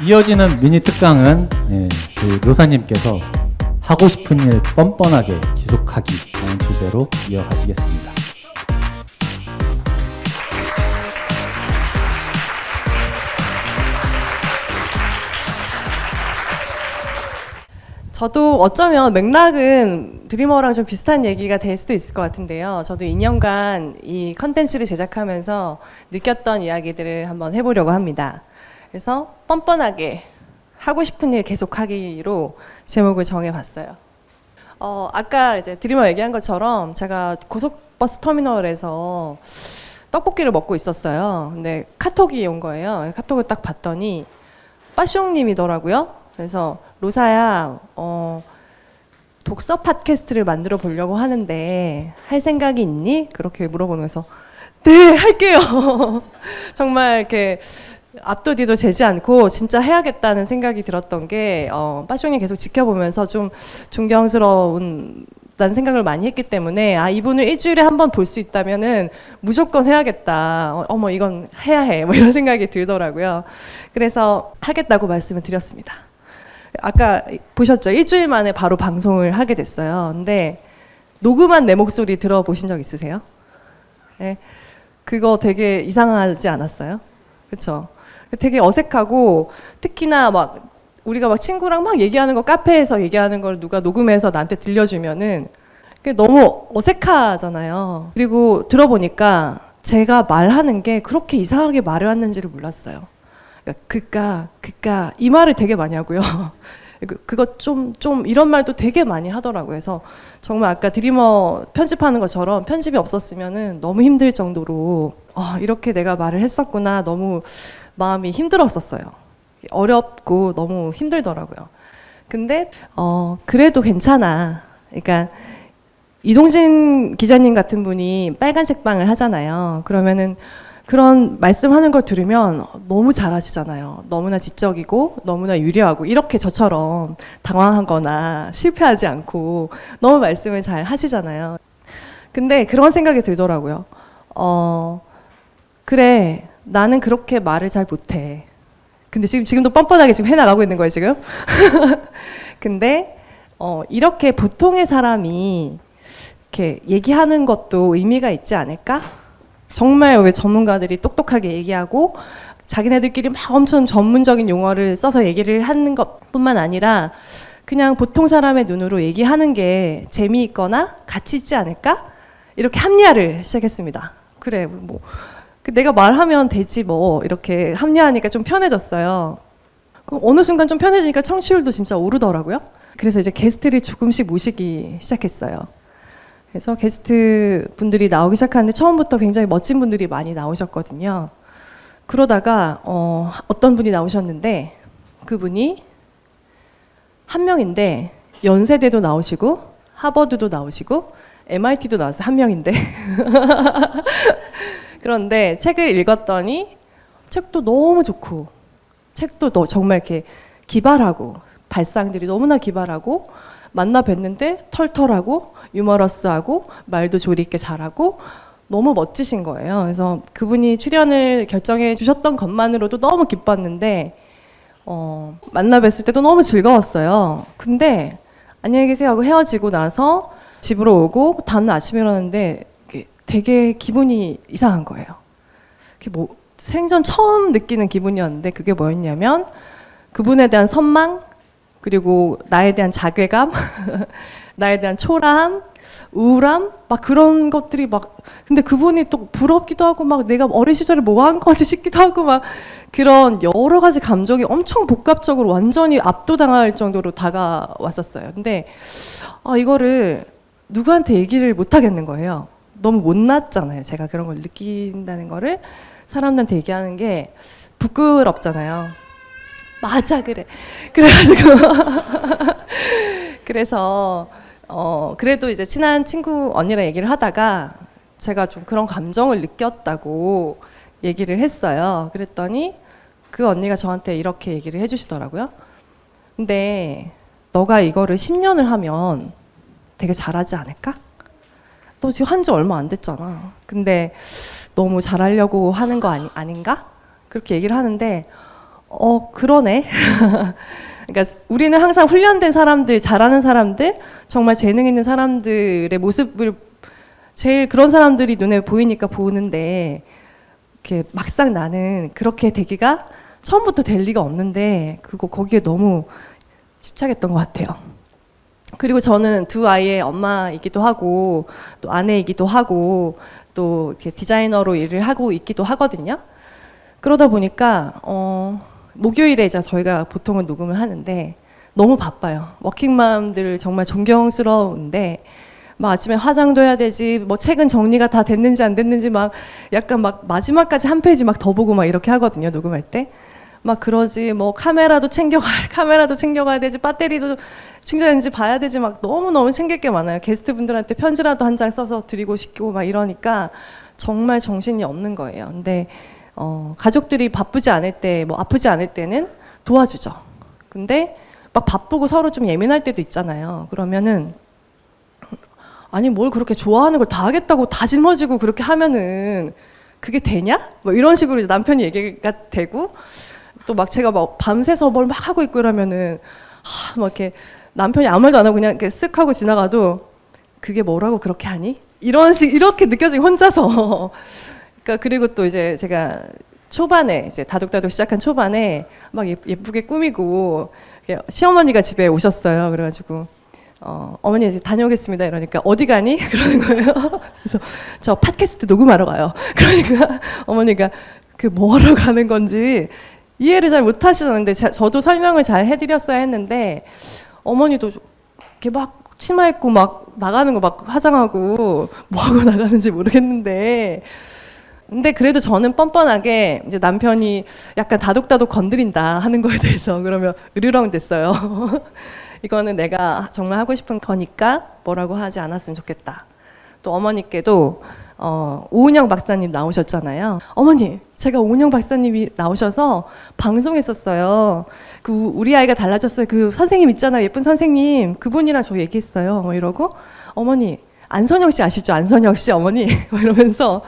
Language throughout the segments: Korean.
이어지는 미니 특강은 그 묘사님께서 하고 싶은 일 뻔뻔하게 지속하기라는 주제로 이어가시겠습니다. 저도 어쩌면 맥락은 드리머랑 좀 비슷한 얘기가 될 수도 있을 것 같은데요. 저도 2년간 이 컨텐츠를 제작하면서 느꼈던 이야기들을 한번 해보려고 합니다. 그래서 뻔뻔하게 하고 싶은 일 계속하기로 제목을 정해봤어요. 아까 이제 드리머 얘기한 것처럼 제가 고속버스 터미널에서 떡볶이를 먹고 있었어요. 근데 카톡이 온 거예요. 카톡을 딱 봤더니 빠숑님이더라고요. 그래서 로사야, 독서 팟캐스트를 만들어 보려고 하는데 할 생각이 있니? 그렇게 물어보는 거에서 네, 할게요. 정말 이렇게 앞도 뒤도 재지 않고 진짜 해야겠다는 생각이 들었던 게 빠숑님 계속 지켜보면서 좀 존경스러운 라는 생각을 많이 했기 때문에 이분을 일주일에 한 번 볼 수 있다면은 무조건 해야겠다. 이건 해야 해. 뭐 이런 생각이 들더라고요. 그래서 하겠다고 말씀을 드렸습니다. 아까 보셨죠? 일주일 만에 바로 방송을 하게 됐어요. 근데 녹음한 내 목소리 들어보신 적 있으세요? 네. 그거 되게 이상하지 않았어요? 그렇죠? 되게 어색하고 특히나 막 우리가 막 친구랑 막 얘기하는 거 카페에서 얘기하는 걸 누가 녹음해서 나한테 들려주면은 그게 너무 어색하잖아요. 그리고 들어보니까 제가 말하는 게 그렇게 이상하게 말해왔는지를 몰랐어요. 그까 이 말을 되게 많이 하고요. 그거 좀 이런 말도 되게 많이 하더라고요. 그래서 정말 아까 드리머 편집하는 것처럼 편집이 없었으면은 너무 힘들 정도로 이렇게 내가 말을 했었구나. 너무 마음이 힘들었었어요. 어렵고 너무 힘들더라고요. 근데 그래도 괜찮아. 그러니까 이동진 기자님 같은 분이 빨간 책방을 하잖아요. 그러면은 그런 말씀하는 걸 들으면 너무 잘하시잖아요. 너무나 지적이고 너무나 유려하고 이렇게 저처럼 당황하거나 실패하지 않고 너무 말씀을 잘 하시잖아요. 근데 그런 생각이 들더라고요. 그래, 나는 그렇게 말을 잘 못해. 근데 지금도 뻔뻔하게 지금 해나가고 있는 거예요, 지금. 근데 이렇게 보통의 사람이 이렇게 얘기하는 것도 의미가 있지 않을까? 정말 왜 전문가들이 똑똑하게 얘기하고 자기네들끼리 막 엄청 전문적인 용어를 써서 얘기를 하는 것뿐만 아니라 그냥 보통 사람의 눈으로 얘기하는 게 재미있거나 가치 있지 않을까? 이렇게 합리화를 시작했습니다. 그래, 뭐 내가 말하면 되지 뭐 이렇게 합리화하니까 좀 편해졌어요. 그럼 어느 순간 좀 편해지니까 청취율도 진짜 오르더라고요. 그래서 이제 게스트를 조금씩 모시기 시작했어요. 그래서 게스트 분들이 나오기 시작하는데 처음부터 굉장히 멋진 분들이 많이 나오셨거든요. 그러다가 어떤 분이 나오셨는데 그분이 한 명인데 연세대도 나오시고 하버드도 나오시고 MIT도 나와서 한 명인데 그런데 책을 읽었더니 책도 너무 좋고 책도 정말 이렇게 기발하고 발상들이 너무나 기발하고 만나 뵀는데 털털하고 유머러스하고 말도 조리 있게 잘하고 너무 멋지신 거예요. 그래서 그분이 출연을 결정해 주셨던 것만으로도 너무 기뻤는데 만나 뵀을 때도 너무 즐거웠어요. 근데 안녕히 계세요 하고 헤어지고 나서 집으로 오고 다음날 아침에 일어났는데 되게 기분이 이상한 거예요. 뭐 생전 처음 느끼는 기분이었는데 그게 뭐였냐면 그분에 대한 선망 그리고 나에 대한 자괴감 나에 대한 초라함 우울함 막 그런 것들이 막 근데 그분이 또 부럽기도 하고 막 내가 어린 시절에 뭐 한 거지 싶기도 하고 막 그런 여러 가지 감정이 엄청 복합적으로 완전히 압도당할 정도로 다가왔었어요. 근데 이거를 누구한테 얘기를 못 하겠는 거예요. 너무 못났잖아요. 제가 그런 걸 느낀다는 거를 사람들한테 얘기하는 게 부끄럽잖아요. 맞아, 그래. 그래가지고 그래서 그래도 이제 친한 친구 언니랑 얘기를 하다가 제가 좀 그런 감정을 느꼈다고 얘기를 했어요. 그랬더니 그 언니가 저한테 이렇게 얘기를 해주시더라고요. 근데 너가 이거를 10년을 하면 되게 잘하지 않을까? 너 지금 한 지 얼마 안 됐잖아. 근데 너무 잘하려고 하는 거 아닌가? 그렇게 얘기를 하는데 그러네. 그러니까 우리는 항상 훈련된 사람들, 잘하는 사람들, 정말 재능 있는 사람들의 모습을 제일 그런 사람들이 눈에 보이니까 보는데 이렇게 막상 나는 그렇게 되기가 처음부터 될 리가 없는데 거기에 너무 집착했던 것 같아요. 그리고 저는 두 아이의 엄마이기도 하고 또 아내이기도 하고 또 이렇게 디자이너로 일을 하고 있기도 하거든요. 그러다 보니까 목요일에 이제 저희가 보통은 녹음을 하는데 너무 바빠요. 워킹맘들 정말 존경스러운데 막 아침에 화장도 해야 되지, 뭐 책은 정리가 다 됐는지 안 됐는지 막 약간 막 마지막까지 한 페이지 막 더 보고 막 이렇게 하거든요, 녹음할 때. 막 그러지, 뭐 카메라도 챙겨가야 되지, 배터리도 충전했는지 봐야 되지, 막 너무너무 챙길 게 많아요. 게스트분들한테 편지라도 한 장 써서 드리고 싶고 막 이러니까 정말 정신이 없는 거예요. 근데 가족들이 바쁘지 않을 때, 뭐 아프지 않을 때는 도와주죠. 근데 막 바쁘고 서로 좀 예민할 때도 있잖아요. 그러면은 아니 뭘 그렇게 좋아하는 걸 다 하겠다고 다 짊어지고 그렇게 하면은 그게 되냐? 뭐 이런 식으로 이제 남편이 얘기가 되고 또 막 제가 막 밤새서 뭘 막 하고 있고 이러면은 막 이렇게 남편이 아무 말도 안 하고 그냥 이렇게 쓱 하고 지나가도 그게 뭐라고 그렇게 하니? 이렇게 느껴지고 혼자서. 그러니까 그리고 또 이제 제가 초반에 이제 다독다독 시작한 초반에 막 예쁘게 꾸미고 시어머니가 집에 오셨어요. 그래가지고 어머니 이제 다녀오겠습니다 이러니까 어디 가니? 그러는 거예요. 그래서 저 팟캐스트 녹음하러 가요. 그러니까 어머니가 그 뭐하러 가는 건지 이해를 잘 못 하시는데 저도 설명을 잘 해드렸어야 했는데 어머니도 이렇게 막 치마 입고 막 나가는 거 막 화장하고 뭐 하고 나가는지 모르겠는데 근데 그래도 저는 뻔뻔하게 이제 남편이 약간 다독다독 건드린다 하는 거에 대해서 그러면 으르렁 됐어요. 이거는 내가 정말 하고 싶은 거니까 뭐라고 하지 않았으면 좋겠다. 또 어머니께도 오은영 박사님 나오셨잖아요. 어머니, 제가 오은영 박사님이 나오셔서 방송했었어요. 그 우리 아이가 달라졌어요. 그 선생님 있잖아요. 예쁜 선생님. 그분이랑 저 얘기했어요. 뭐 이러고 어머니, 안선영 씨 아시죠? 안선영 씨 어머니. 이러면서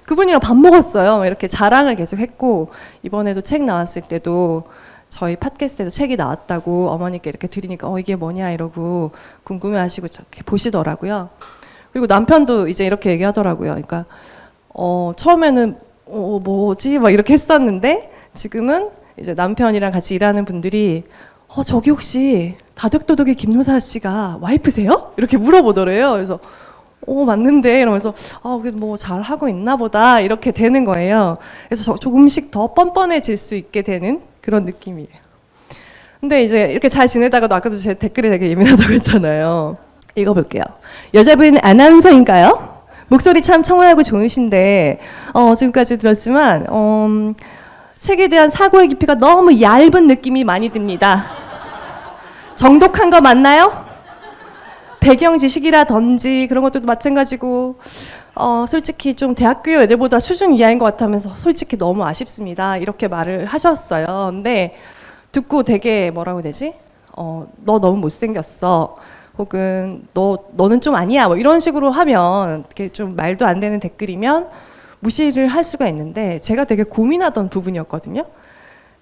그분이랑 밥 먹었어요. 이렇게 자랑을 계속 했고 이번에도 책 나왔을 때도 저희 팟캐스트에서 책이 나왔다고 어머니께 이렇게 드리니까 이게 뭐냐 이러고 궁금해하시고 이렇게 보시더라고요. 그리고 남편도 이제 이렇게 얘기하더라고요. 그러니까 처음에는 뭐지 막 이렇게 했었는데 지금은 이제 남편이랑 같이 일하는 분들이 저기 혹시 다득도둑의 김노사 씨가 와이프세요? 이렇게 물어보더래요. 그래서 맞는데 이러면서 뭐 잘 하고 있나 보다 이렇게 되는 거예요. 그래서 조금씩 더 뻔뻔해질 수 있게 되는 그런 느낌이에요. 근데 이제 이렇게 잘 지내다가도 아까도 제 댓글이 되게 예민하다고 했잖아요. 읽어볼게요. 여자분 아나운서인가요? 목소리 참 청아하고 좋으신데 지금까지 들었지만 책에 대한 사고의 깊이가 너무 얇은 느낌이 많이 듭니다. 정독한 거 맞나요? 배경 지식이라든지 그런 것들도 마찬가지고 솔직히 좀 대학교 애들보다 수준 이하인 것 같으면서 솔직히 너무 아쉽습니다. 이렇게 말을 하셨어요. 근데 듣고 되게 뭐라고 해야 되지? 너 너무 못생겼어. 혹은 너는 좀 아니야. 뭐 이런 식으로 하면 이렇게 좀 말도 안 되는 댓글이면 무시를 할 수가 있는데 제가 되게 고민하던 부분이었거든요.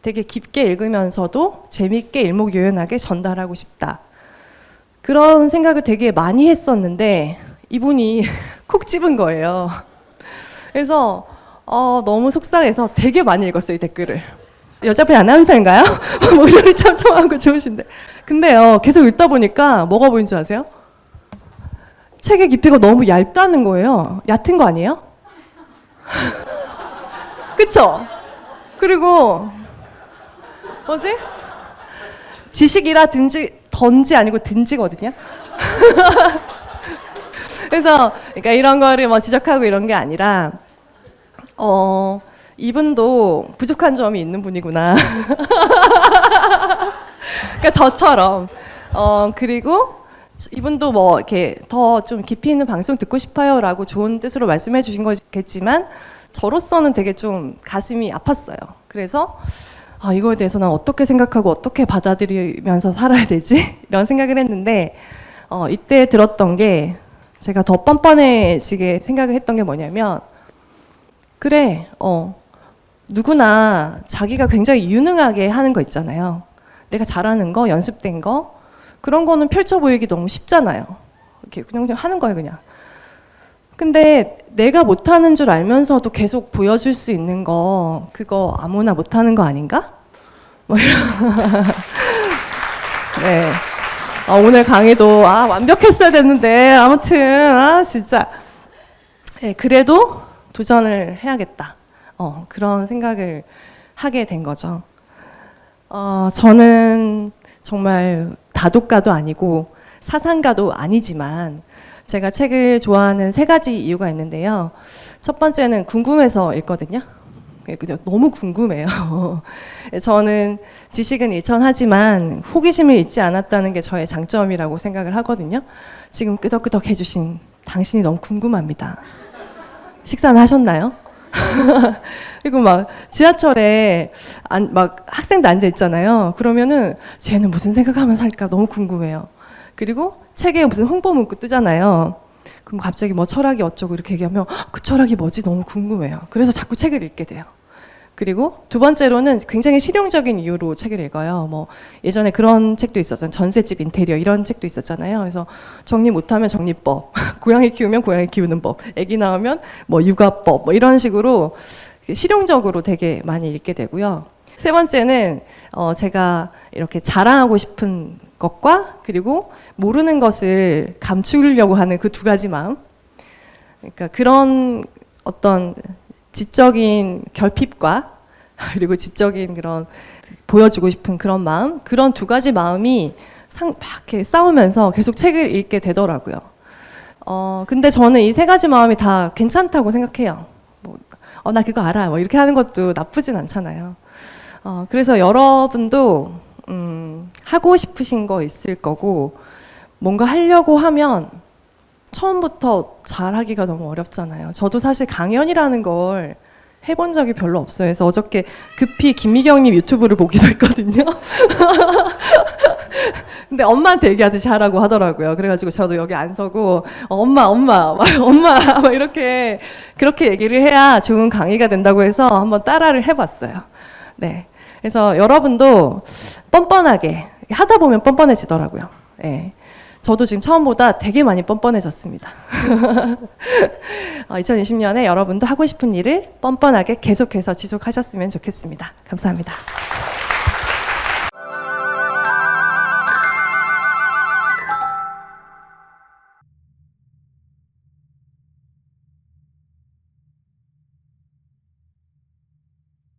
되게 깊게 읽으면서도 재밌게 일목요연하게 전달하고 싶다. 그런 생각을 되게 많이 했었는데 이분이 콕 집은 거예요. 그래서 너무 속상해서 되게 많이 읽었어요, 이 댓글을. 여자분 아나운서인가요? 목소리 참 청하고 좋으신데. 근데요, 계속 읽다 보니까 뭐가 보인 줄 아세요? 책의 깊이가 너무 얇다는 거예요. 얕은 거 아니에요? 그쵸? 그리고 뭐지? 지식이라든지 던지 아니고 든지거든요. 그래서 그러니까 이런 거를 뭐 지적하고 이런 게 아니라 이분도 부족한 점이 있는 분이구나. 그러니까 저처럼 그리고 이분도 뭐 이렇게 더 좀 깊이 있는 방송 듣고 싶어요라고 좋은 뜻으로 말씀해 주신 거겠지만 저로서는 되게 좀 가슴이 아팠어요. 그래서 이거에 대해서 난 어떻게 생각하고 어떻게 받아들이면서 살아야 되지? 이런 생각을 했는데 이때 들었던 게 제가 더 뻔뻔해지게 생각을 했던 게 뭐냐면 그래 누구나 자기가 굉장히 유능하게 하는 거 있잖아요. 내가 잘하는 거, 연습된 거, 그런 거는 펼쳐 보이기 너무 쉽잖아요. 이렇게 그냥 하는 거예요, 그냥. 근데 내가 못하는 줄 알면서도 계속 보여줄 수 있는 거, 그거 아무나 못하는 거 아닌가? 뭐 이런. 네. 오늘 강의도 완벽했어야 됐는데 아무튼 진짜 네, 그래도 도전을 해야겠다. 그런 생각을 하게 된 거죠. 저는 정말 다독가도 아니고 사상가도 아니지만 제가 책을 좋아하는 3가지 이유가 있는데요. 첫 번째는 궁금해서 읽거든요. 그냥 너무 궁금해요. 저는 지식은 일천하지만 호기심을 잊지 않았다는 게 저의 장점이라고 생각을 하거든요. 지금 끄덕끄덕 해주신 당신이 너무 궁금합니다. 식사는 하셨나요? 그리고 막 지하철에 막 학생들 앉아 있잖아요. 그러면은 쟤는 무슨 생각하면서 살까 너무 궁금해요. 그리고 책에 무슨 홍보 문구 뜨잖아요. 그럼 갑자기 뭐 철학이 어쩌고 이렇게 얘기하면 그 철학이 뭐지 너무 궁금해요. 그래서 자꾸 책을 읽게 돼요. 그리고 두 번째로는 굉장히 실용적인 이유로 책을 읽어요. 뭐 예전에 그런 책도 있었잖아요. 전셋집 인테리어 이런 책도 있었잖아요. 그래서 정리 못하면 정리법, 고양이 키우면 고양이 키우는 법, 아기 낳으면 뭐 육아법 뭐 이런 식으로 실용적으로 되게 많이 읽게 되고요. 세 번째는 제가 이렇게 자랑하고 싶은 것과 그리고 모르는 것을 감추려고 하는 그 2가지 마음. 그러니까 그런 어떤 지적인 결핍과 그리고 지적인 그런 보여주고 싶은 그런 마음, 그런 2가지 마음이 막 이렇게 싸우면서 계속 책을 읽게 되더라고요. 근데 저는 이 3가지 마음이 다 괜찮다고 생각해요. 나 그거 알아. 뭐 이렇게 하는 것도 나쁘진 않잖아요. 그래서 여러분도 하고 싶으신 거 있을 거고 뭔가 하려고 하면 처음부터 잘하기가 너무 어렵잖아요. 저도 사실 강연이라는 걸 해본 적이 별로 없어요. 그래서 어저께 급히 김미경님 유튜브를 보기도 했거든요. 근데 엄마한테 얘기하듯이 하라고 하더라고요. 그래가지고 저도 여기 안 서고 엄마 막 이렇게 그렇게 얘기를 해야 좋은 강의가 된다고 해서 한번 따라를 해봤어요. 네. 그래서 여러분도 뻔뻔하게 하다 보면 뻔뻔해지더라고요. 네. 저도 지금 처음보다 되게 많이 뻔뻔해졌습니다. 2020년에 여러분도 하고 싶은 일을 뻔뻔하게 계속해서 지속하셨으면 좋겠습니다. 감사합니다.